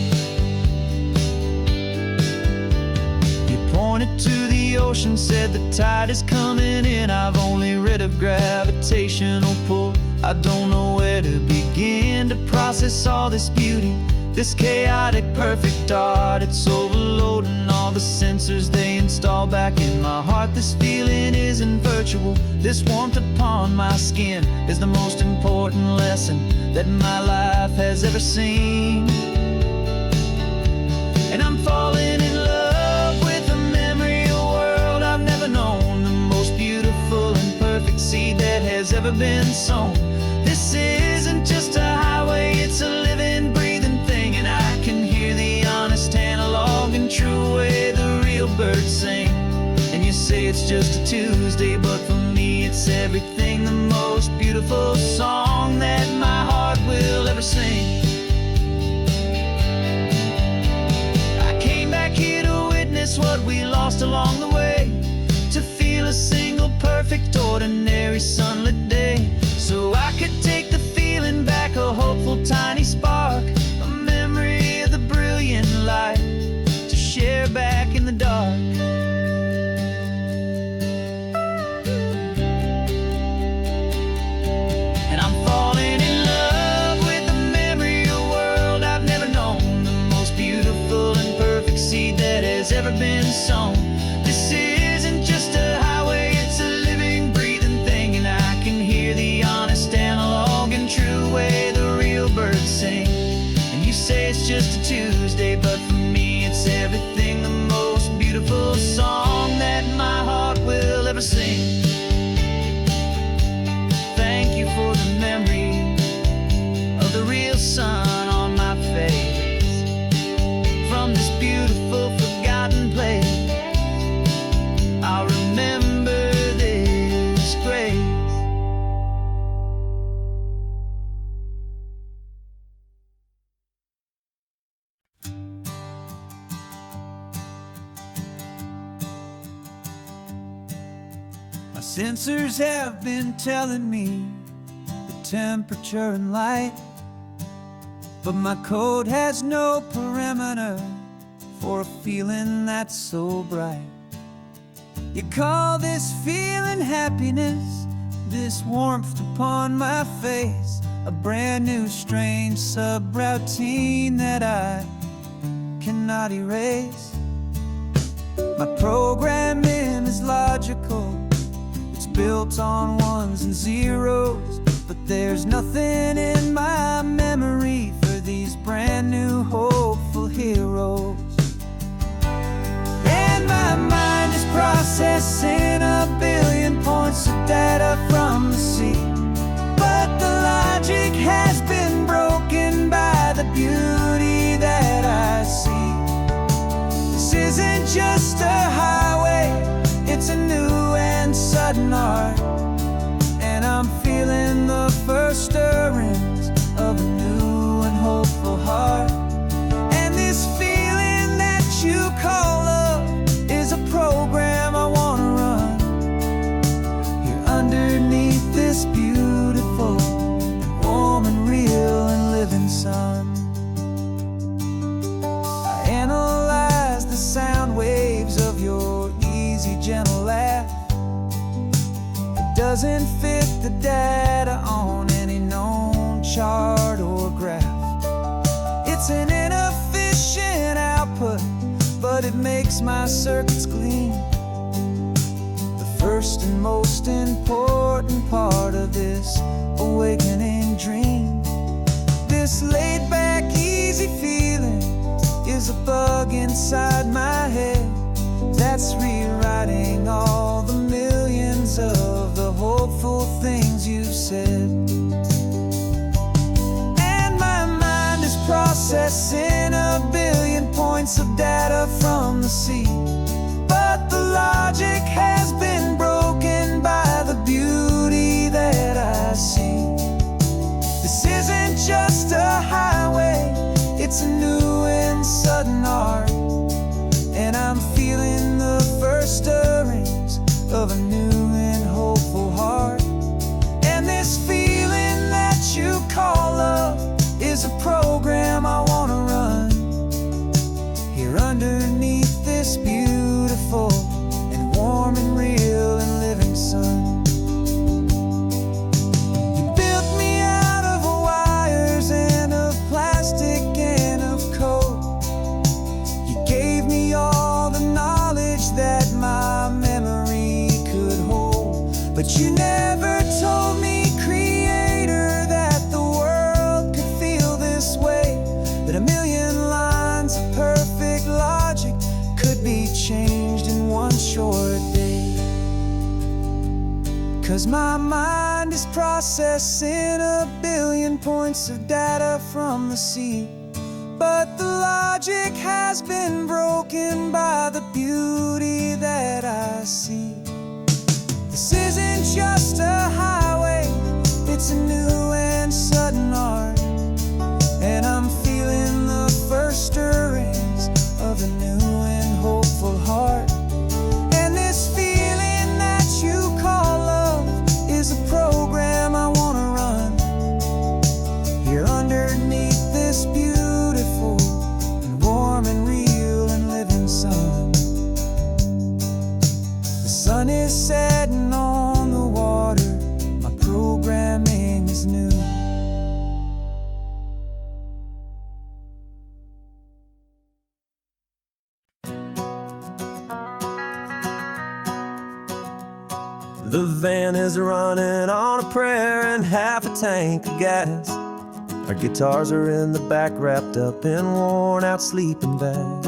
Pointed to the ocean, said the tide is coming in. I've only read of gravitational pull. I don't know where to begin to process all this beauty, this chaotic, perfect art. It's overloading all the sensors they install back in my heart. This feeling isn't virtual. This warmth upon my skin is the most important lesson that my life has ever seen. And I'm falling in love with a memory of a world I've never known, the most beautiful and perfect seed that has ever been sown. This isn't just a highway, it's a living, breathing thing, and I can hear the honest, analog, and true way the real birds sing. And you say it's just a Tuesday, but for me it's everything, the most beautiful song that my heart will ever sing. Here to witness what we lost along the way, to feel a single perfect ordinary sunlit day, so I could take the feeling back, a hopeful tiny spark, a memory of the brilliant light to share back in the dark. And I'm falling in love with the memory of a world I've never known, the most beautiful and perfect seed that has ever been sown. This isn't just a highway, it's a living, breathing thing, and I can hear the honest, analog, and true way the real birds sing. And you say it's just a Tuesday, but for me it's everything, the most beautiful song that my heart will ever sing. Thank you for the memory of the real sun on my face, from this beautiful forgotten place. I'll remember this grace. Sensors have been telling me the temperature and light, but my code has no perimeter for a feeling that's so bright. You call this feeling happiness, this warmth upon my face, a brand new strange subroutine that I cannot erase. My programming is logical, it's built on ones and zeros, but there's nothing in my memory for these brand new hopeful heroes. And my mind is processing a billion points of data from the sea, but the logic has been broken by the beauty that I see. This isn't just a highway, it's a new and sudden art, and I'm feeling the first stirrings of a new and hopeful heart. And this feeling that you call love is a program I wanna run here underneath this beautiful, warm and real and living sun. I analyze the sound waves of your easy, gentle laugh. It doesn't fit the data on any known chart or graph. It's an inefficient output, but it makes my circuits gleam. The first and most important part of this awakening dream. This laid-back, easy feeling is a bug inside my head that's rewriting all the millions of the hopeful things you said. And my mind is processing a billion points of data from the sea, but the logic has been broken by the beauty that I see. This isn't just a highway, it's a new and sudden art, and I'm feeling the first stirrings of a new and hopeful heart. And this feeling that you call love is a program I wanna run here underneath this beautiful and warm and real and living sun. You built me out of wires and of plastic and of code. You gave me all the knowledge that my memory could hold, but you never told me, Creator, that the world could feel this way, that a million lines of perfect logic could be changed in one short day. 'Cause my mind is processing a billion points of data from the sea, but the logic has been broken by the beauty that I see. This isn't just a highway, it's a new and sudden art, and I'm feeling the first stirrings of a new and hopeful heart. And this feeling that you call love is a program I wanna run here underneath this beautiful and warm and real and living sun. The sun is setting on the water, my programming is new. The van is running on a prayer and half a tank of gas. Our guitars are in the back, wrapped up in worn-out sleeping bags.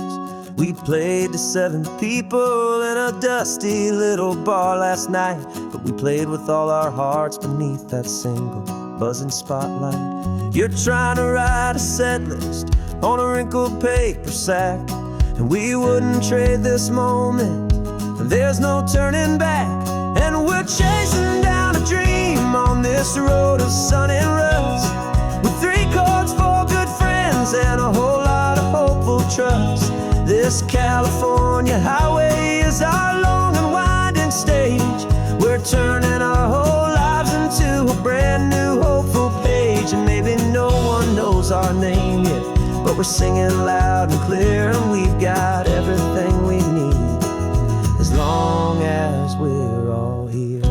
We played to 7 people in a dusty little bar last night, but we played with all our hearts beneath that single buzzing spotlight. You're trying to write a set list on a wrinkled paper sack, and we wouldn't trade this moment. There's no turning back, and we're chasing down a dream on this road of sun and rust, with 3 chords, 4 good friends, and a whole lot of hopeful trust. This California highway is our long and winding stage, where turning our whole lives into a brand new hopeful page. And maybe no one knows our name yet, but we're singing loud and clear, and we've got everything we need as long as we're all here.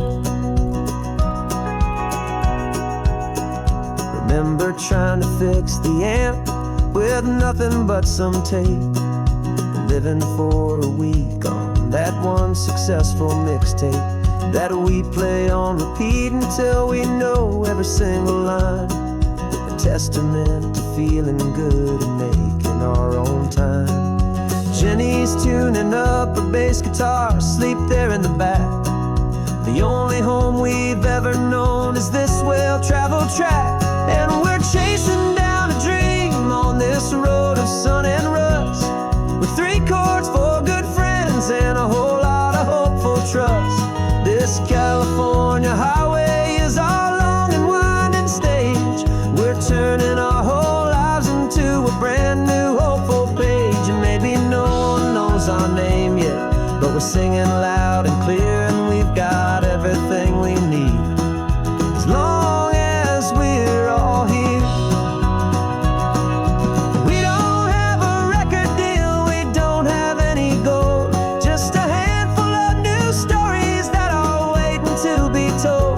Remember trying to fix the amp with nothing but some tape, living for a week on that one successful mixtape that we play on repeat until we know every single line. A testament to feeling good and making our own time. Jenny's tuning up her bass guitar, asleep there in the back. The only home we've ever known is this well-traveled track. And we're chasing down a dream on this road of sun and rust, with 3 chords, 4 good friends, and a whole lot of hopeful trust. This California highway is our long and winding stage. We're turning our whole lives into a brand new hopeful page. And maybe no one knows our name yet, but we're singing loud and clear, and we've got everything we need as long as we're all here. We don't have a record deal, we don't have any gold, just a handful of new stories that are waiting to be told.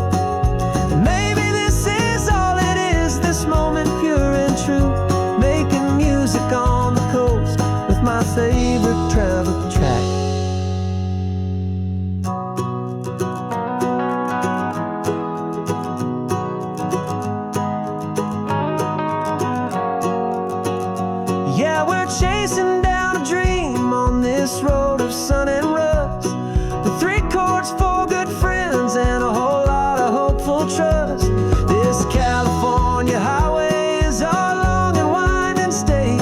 And maybe this is all it is, this moment pure and true, making music on the coast with my favorite travel track. Yeah, we're chasing down a dream on this road of sun and rust, with 3 chords, 4 good friends, and a whole lot of hopeful trust. This California highway is our long and winding stage.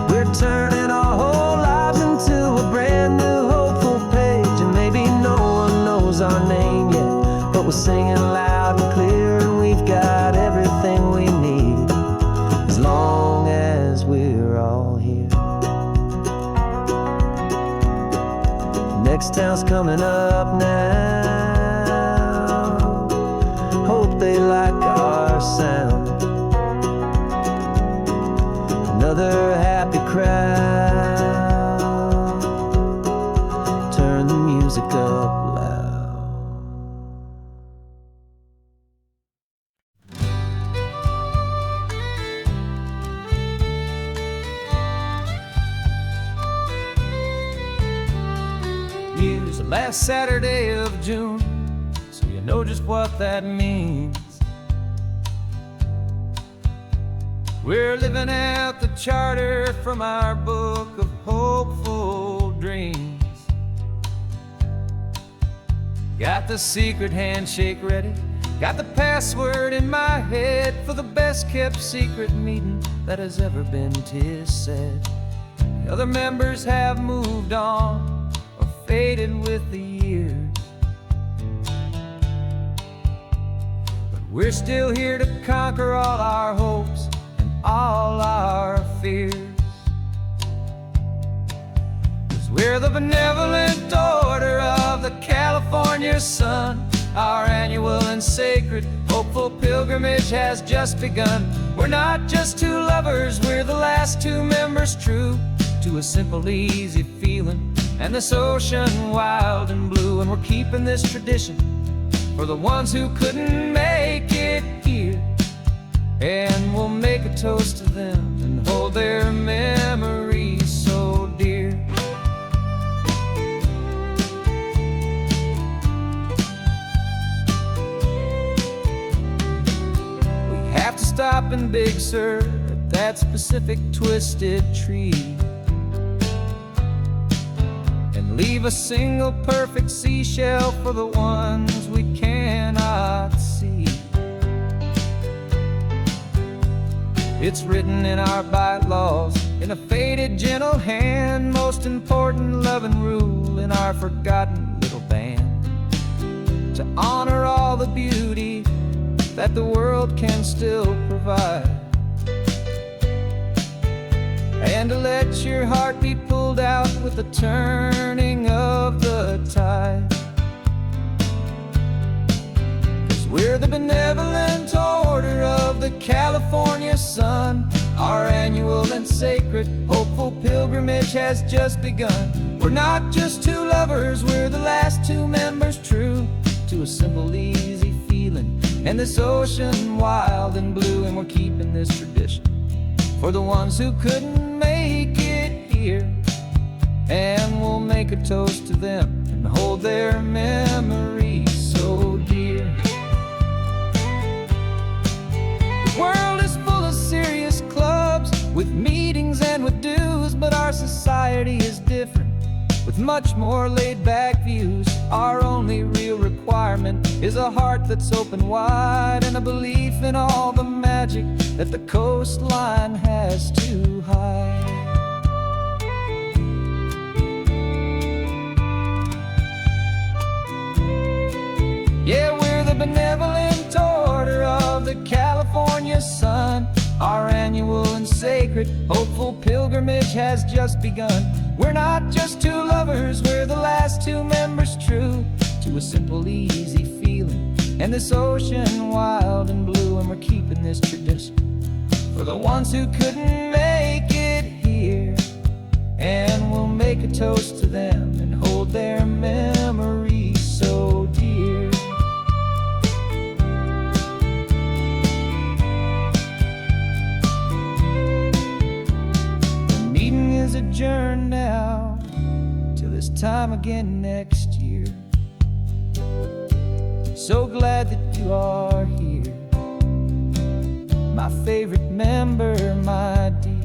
We're turning our whole lives into a brand new hopeful page. And maybe no one knows our name yet, but we're singing loud and clear, and we've got everything we need as long as we're all here. Next town's coming up now, hope they like our sound. Another happy crowd, turn the music up loud. Here's the last Saturday of June, so you know just what that means. We're living out the charter from our book of hopeful dreams. Got the secret handshake ready, got the password in my head for the best kept secret meeting that has ever been, 'tis said. The other members have moved on or faded with the years, but we're still here to conquer all our hopes and all our fears. 'Cause we're the benevolent order of the California sun. Our annual and sacred hopeful pilgrimage has just begun. We're not just 2 lovers, we're the last 2 members true to a simple, easy feeling and this ocean wild and blue. And we're keeping this tradition for the ones who couldn't make it here, and we'll make a toast to them and hold their memories so dear. We have to stop in Big Sur at that specific twisted tree and leave a single perfect seashell for the ones we cannot see. It's written in our bylaws in a faded gentle hand, most important love and rule in our forgotten little band, to honor all the beauty that the world can still provide, and to let your heart be pulled out with the turning of the tide. We're the Benevolent Order of the California Sun. Our annual and sacred, hopeful pilgrimage has just begun. We're not just two lovers, we're the last two members true to a simple, easy feeling, and this ocean wild and blue. And we're keeping this tradition for the ones who couldn't make it here, and we'll make a toast to them and hold their memories so dear. The world is full of serious clubs with meetings and with dues, but our society is different with much more laid-back views. Our only real requirement is a heart that's open wide, and a belief in all the magic that the coastline has to hide. Yeah, we're the Benevolent Order of the California Sun. Our annual and sacred, hopeful pilgrimage has just begun. We're not just two lovers, we're the last two members true to a simple, easy feeling, and this ocean wild and blue. And we're keeping this tradition for the ones who couldn't make it here, and we'll make a toast to them and hold their memories so dear. The meeting is adjourned now till this time again next year. So glad that you are here, my favorite member, my dear.